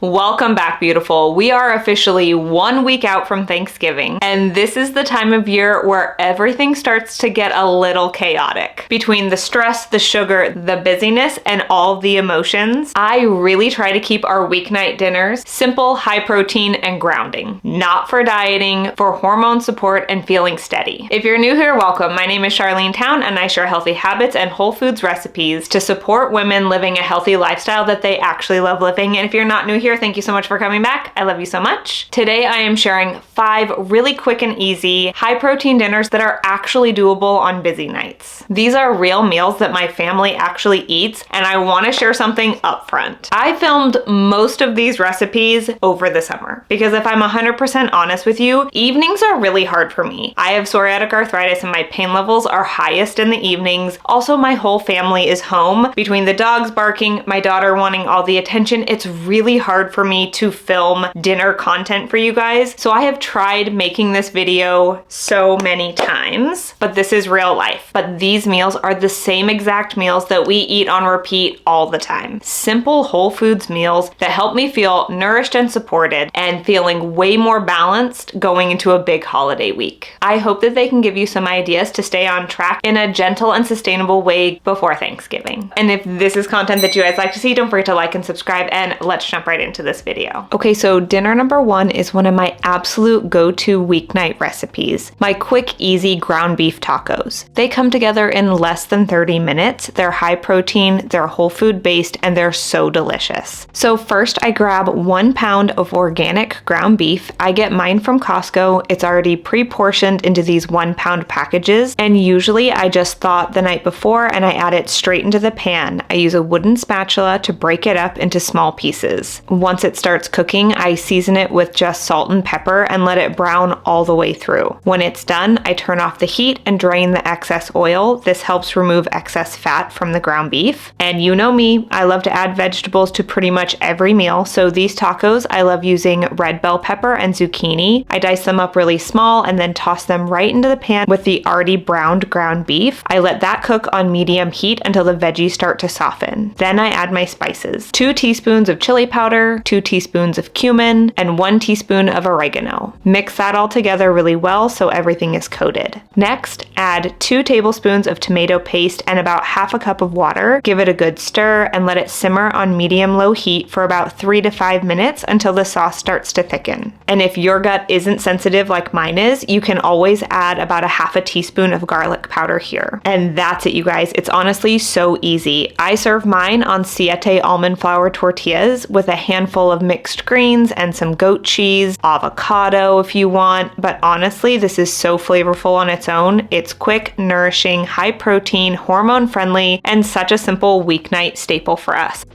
Welcome back, beautiful. We are officially 1 week out from Thanksgiving, and this is the time of year where everything starts to get a little chaotic. Between the stress, the sugar, the busyness, and all the emotions, I really try to keep our weeknight dinners simple, high protein, and grounding. Not for dieting, for hormone support and feeling steady. If you're new here, welcome. My name is Charlene Town, and I share healthy habits and whole foods recipes to support women living a healthy lifestyle that they actually love living. And if you're not new here, thank you so much for coming back. I love you so much. Today I am sharing 5 really quick and easy high protein dinners that are actually doable on busy nights. These are real meals that my family actually eats, and I want to share something upfront. I filmed most of these recipes over the summer because if I'm 100% honest with you, evenings are really hard for me. I have psoriatic arthritis and my pain levels are highest in the evenings. Also, my whole family is home. Between the dogs barking, my daughter wanting all the attention, it's really hard for me to film dinner content for you guys. So I have tried making this video so many times, but this is real life. But these meals are the same exact meals that we eat on repeat all the time. Simple whole foods meals that help me feel nourished and supported and feeling way more balanced going into a big holiday week. I hope that they can give you some ideas to stay on track in a gentle and sustainable way before Thanksgiving. And if this is content that you guys like to see, don't forget to like and subscribe, and let's jump right into this video. Okay, so dinner number 1 is one of my absolute go-to weeknight recipes, my quick, easy ground beef tacos. They come together in less than 30 minutes. They're high protein, they're whole food based, and they're so delicious. So first I grab 1 pound of organic ground beef. I get mine from Costco. It's already pre-portioned into these 1 pound packages, and usually I just thaw it the night before and I add it straight into the pan. I use a wooden spatula to break it up into small pieces. Once it starts cooking, I season it with just salt and pepper and let it brown all the way through. When it's done, I turn off the heat and drain the excess oil. This helps remove excess fat from the ground beef. And you know me, I love to add vegetables to pretty much every meal. So these tacos, I love using red bell pepper and zucchini. I dice them up really small and then toss them right into the pan with the already browned ground beef. I let that cook on medium heat until the veggies start to soften. Then I add my spices. 2 teaspoons of chili powder, 2 teaspoons of cumin, and 1 teaspoon of oregano. Mix that all together really well so everything is coated. Next, add 2 tablespoons of tomato paste and about half a cup of water. Give it a good stir and let it simmer on medium-low heat for about 3 to 5 minutes until the sauce starts to thicken. And if your gut isn't sensitive like mine is, you can always add about a half a teaspoon of garlic powder here. And that's it, you guys. It's honestly so easy. I serve mine on siete almond flour tortillas with a handful of mixed greens and some goat cheese, avocado if you want, but honestly, this is so flavorful on its own. It's quick, nourishing, high protein, hormone friendly, and such a simple weeknight staple for us.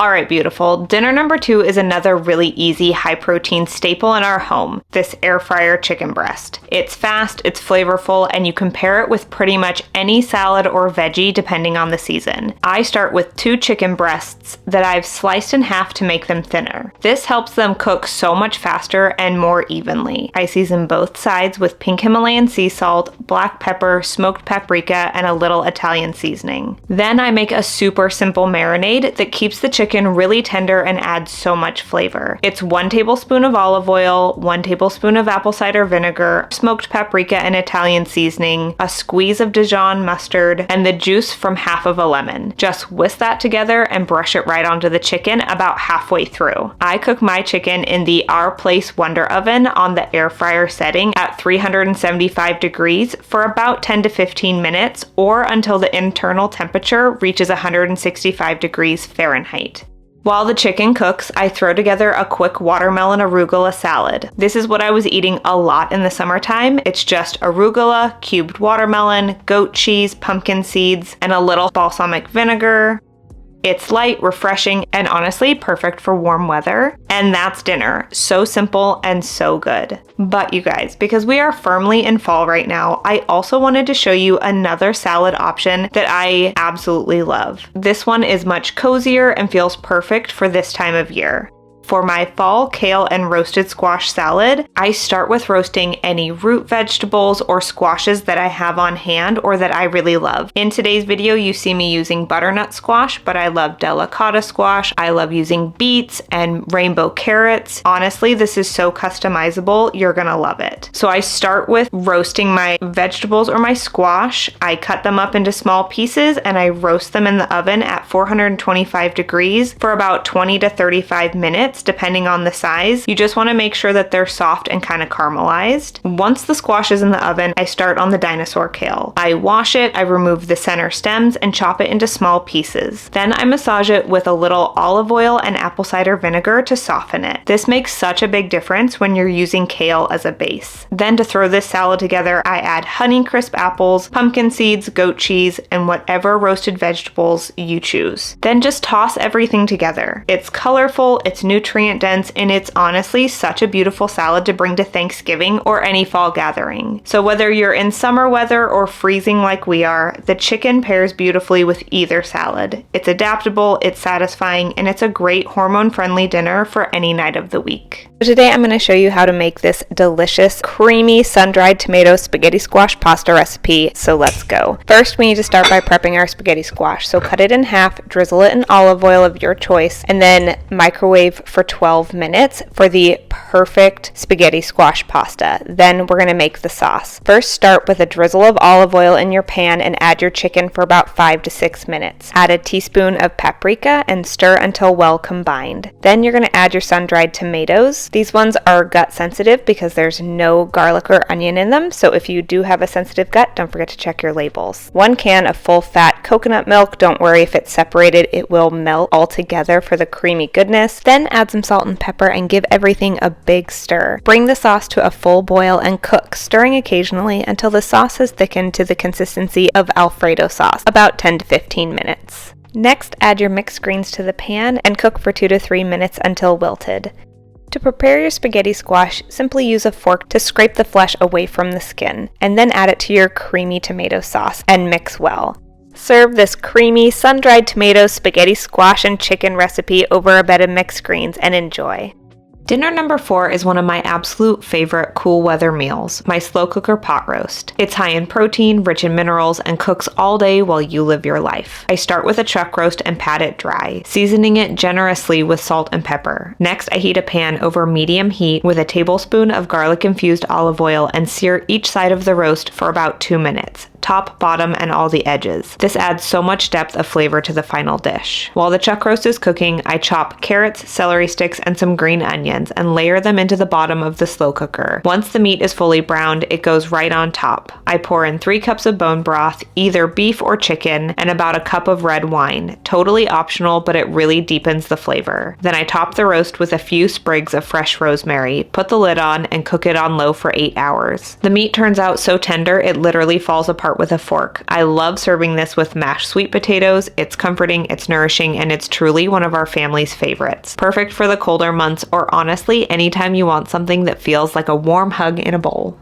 Alright, beautiful. Dinner number 2 is another really easy high protein staple in our home, this air fryer chicken breast. It's fast, it's flavorful, and you can pair it with pretty much any salad or veggie depending on the season. I start with 2 chicken breasts that I've sliced in half to make them thinner. This helps them cook so much faster and more evenly. I season both sides with pink Himalayan sea salt, black pepper, smoked paprika, and a little Italian seasoning. Then I make a super simple marinade that keeps the chicken really tender and adds so much flavor. It's 1 tablespoon of olive oil, 1 tablespoon of apple cider vinegar, smoked paprika and Italian seasoning, a squeeze of Dijon mustard, and the juice from half of a lemon. Just whisk that together and brush it right onto the chicken about halfway through. I cook my chicken in the Our Place Wonder Oven on the air fryer setting at 375 degrees for about 10 to 15 minutes or until the internal temperature reaches 165 degrees Fahrenheit. While the chicken cooks, I throw together a quick watermelon arugula salad. This is what I was eating a lot in the summertime. It's just arugula, cubed watermelon, goat cheese, pumpkin seeds, and a little balsamic vinegar. It's light, refreshing, and honestly perfect for warm weather. And that's dinner. So simple and so good. But you guys, because we are firmly in fall right now, I also wanted to show you another salad option that I absolutely love. This one is much cozier and feels perfect for this time of year. for my fall kale and roasted squash salad, I start with roasting any root vegetables or squashes that I have on hand or that I really love. In today's video, you see me using butternut squash, but I love delicata squash. I love using beets and rainbow carrots. Honestly, this is so customizable. You're gonna love it. So I start with roasting my vegetables or my squash. I cut them up into small pieces and I roast them in the oven at 425 degrees for about 20 to 35 minutes, depending on the size. You just want to make sure that they're soft and kind of caramelized. Once the squash is in the oven, I start on the dinosaur kale. I wash it, I remove the center stems and chop it into small pieces. Then I massage it with a little olive oil and apple cider vinegar to soften it. This makes such a big difference when you're using kale as a base. Then to throw this salad together, I add Honeycrisp apples, pumpkin seeds, goat cheese, and whatever roasted vegetables you choose. Then just toss everything together. It's colorful, it's nutrient dense, and it's honestly such a beautiful salad to bring to Thanksgiving or any fall gathering. So whether you're in summer weather or freezing like we are, the chicken pairs beautifully with either salad. It's adaptable, it's satisfying, and it's a great hormone-friendly dinner for any night of the week. So today I'm going to show you how to make this delicious, creamy, sun-dried tomato spaghetti squash pasta recipe, so let's go. First, we need to start by prepping our spaghetti squash. So cut it in half, drizzle it in olive oil of your choice, and then microwave for 12 minutes for the perfect spaghetti squash pasta. Then we're going to make the sauce. First, start with a drizzle of olive oil in your pan and add your chicken for about 5 to 6 minutes. Add a teaspoon of paprika and stir until well combined. Then you're going to add your sun-dried tomatoes. These ones are gut sensitive because there's no garlic or onion in them, so if you do have a sensitive gut, don't forget to check your labels. 1 can of full-fat coconut milk. Don't worry if it's separated, it will melt all together for the creamy goodness. Then add some salt and pepper and give everything a big stir. Bring the sauce to a full boil and cook, stirring occasionally until the sauce has thickened to the consistency of Alfredo sauce, about 10 to 15 minutes. Next, add your mixed greens to the pan and cook for 2 to 3 minutes until wilted. To prepare your spaghetti squash, simply use a fork to scrape the flesh away from the skin, and then add it to your creamy tomato sauce and mix well. Serve this creamy, sun-dried tomato spaghetti squash and chicken recipe over a bed of mixed greens and enjoy. Dinner number 4 is one of my absolute favorite cool weather meals, my slow cooker pot roast. It's high in protein, rich in minerals, and cooks all day while you live your life. I start with a chuck roast and pat it dry, seasoning it generously with salt and pepper. Next, I heat a pan over medium heat with a tablespoon of garlic-infused olive oil and sear each side of the roast for about 2 minutes. Top, bottom, and all the edges. This adds so much depth of flavor to the final dish. While the chuck roast is cooking, I chop carrots, celery sticks, and some green onions and layer them into the bottom of the slow cooker. Once the meat is fully browned, it goes right on top. I pour in 3 cups of bone broth, either beef or chicken, and about a cup of red wine. Totally optional, but it really deepens the flavor. Then I top the roast with a few sprigs of fresh rosemary, put the lid on, and cook it on low for 8 hours. The meat turns out so tender, it literally falls apart with a fork. I love serving this with mashed sweet potatoes. It's comforting, it's nourishing, and it's truly one of our family's favorites. Perfect for the colder months, or honestly, anytime you want something that feels like a warm hug in a bowl.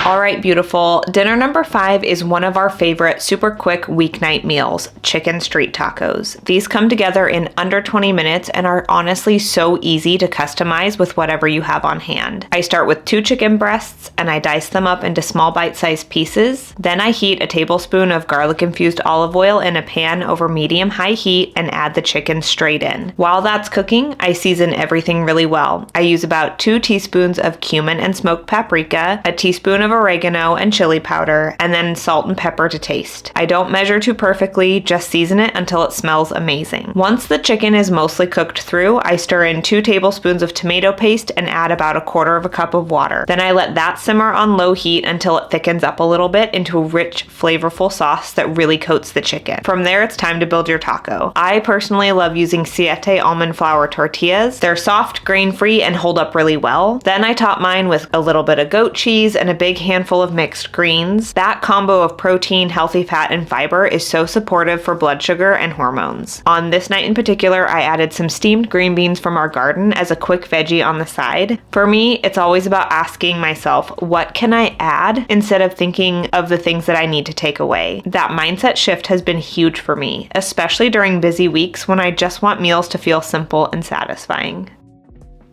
Alright, beautiful. Dinner number 5 is one of our favorite super quick weeknight meals, chicken street tacos. These come together in under 20 minutes and are honestly so easy to customize with whatever you have on hand. I start with 2 chicken breasts and I dice them up into small bite-sized pieces. Then I heat a tablespoon of garlic-infused olive oil in a pan over medium-high heat and add the chicken straight in. While that's cooking, I season everything really well. I use about 2 teaspoons of cumin and smoked paprika, a teaspoon of oregano and chili powder, and then salt and pepper to taste. I don't measure too perfectly, just season it until it smells amazing. Once the chicken is mostly cooked through, I stir in 2 tablespoons of tomato paste and add about 1/4 cup of water. Then I let that simmer on low heat until it thickens up a little bit into a rich, flavorful sauce that really coats the chicken. From there, it's time to build your taco. I personally love using Siete almond flour tortillas. They're soft, grain-free, and hold up really well. Then I top mine with a little bit of goat cheese and a big handful of mixed greens. That combo of protein, healthy fat, and fiber is so supportive for blood sugar and hormones. On this night in particular, I added some steamed green beans from our garden as a quick veggie on the side. For me, it's always about asking myself, what can I add, instead of thinking of the things that I need to take away. That mindset shift has been huge for me, especially during busy weeks when I just want meals to feel simple and satisfying.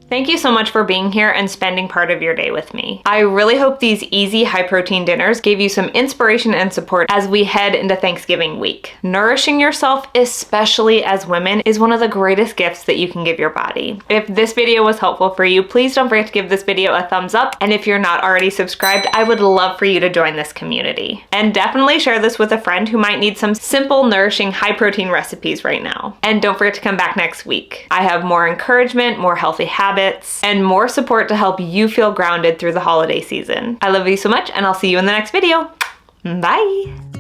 Thank you so much for being here and spending part of your day with me. I really hope these easy, high-protein dinners gave you some inspiration and support as we head into Thanksgiving week. Nourishing yourself, especially as women, is one of the greatest gifts that you can give your body. If this video was helpful for you, please don't forget to give this video a thumbs up. And if you're not already subscribed, I would love for you to join this community. And definitely share this with a friend who might need some simple, nourishing, high-protein recipes right now. And don't forget to come back next week. I have more encouragement, more healthy habits, and more support to help you feel grounded through the holiday season. I love you so much, and I'll see you in the next video. Bye!